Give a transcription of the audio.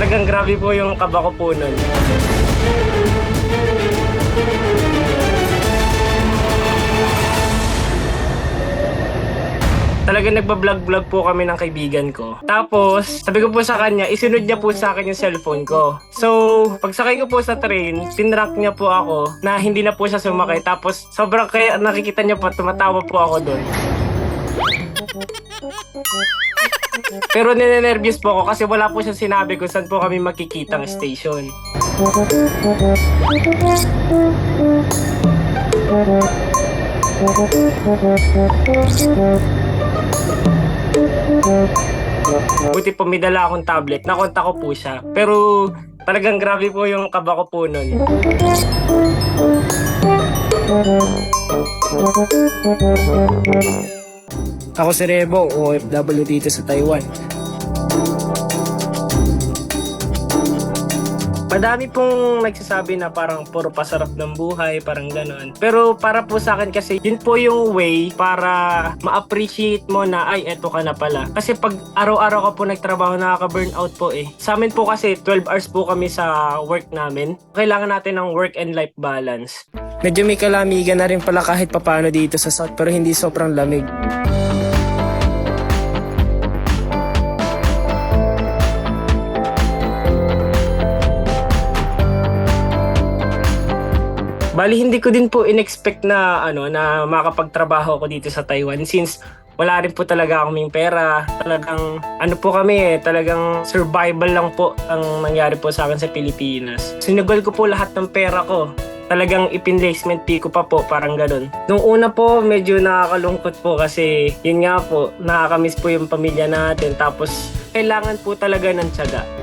Talagang grabe po yung kaba ko po nun. Talagang nagbablog-vlog po kami ng kaibigan ko. Tapos, sabi ko po sa kanya, isunod niya po sa akin yung cellphone ko. So, pagsakay ko po sa train, tinrack niya po ako na hindi na po siya sumakay. Tapos, sobrang kaya nakikita niya po, tumatawa po ako doon. Pero ninenervyos po ako kasi wala po siyang sinabi kung saan po kami makikitang station. Buti po may dala akong tablet, nakontak ko po siya. Pero talagang grabe po yung kaba ko po nun. Ako si Rebo, OFW dito sa Taiwan. Madami pong nagsasabi na parang puro pasarap ng buhay, parang gano'n. Pero para po sa akin kasi, yun po yung way para ma-appreciate mo na, ay, eto ka na pala. Kasi pag araw-araw ka po nagtrabaho, nakaka-burnout po eh. Sa amin po kasi, 12 hours po kami sa work namin. Kailangan natin ng work and life balance. Medyo may kalamigan na rin pala kahit papano dito sa South, pero hindi sobrang lamig. Bali, hindi ko din po in-expect na na makapagtrabaho ako dito sa Taiwan since wala rin po talaga kaming pera. Talagang po kami talagang survival lang po ang nangyari po sa akin sa Pilipinas. Sinugol ko po lahat ng pera ko. Talagang ipinvestment fee ko pa po, parang ganun. Nung una po, medyo nakakalungkot po kasi yun nga po, nakakamiss po yung pamilya natin. Tapos, kailangan po talaga ng tiyaga.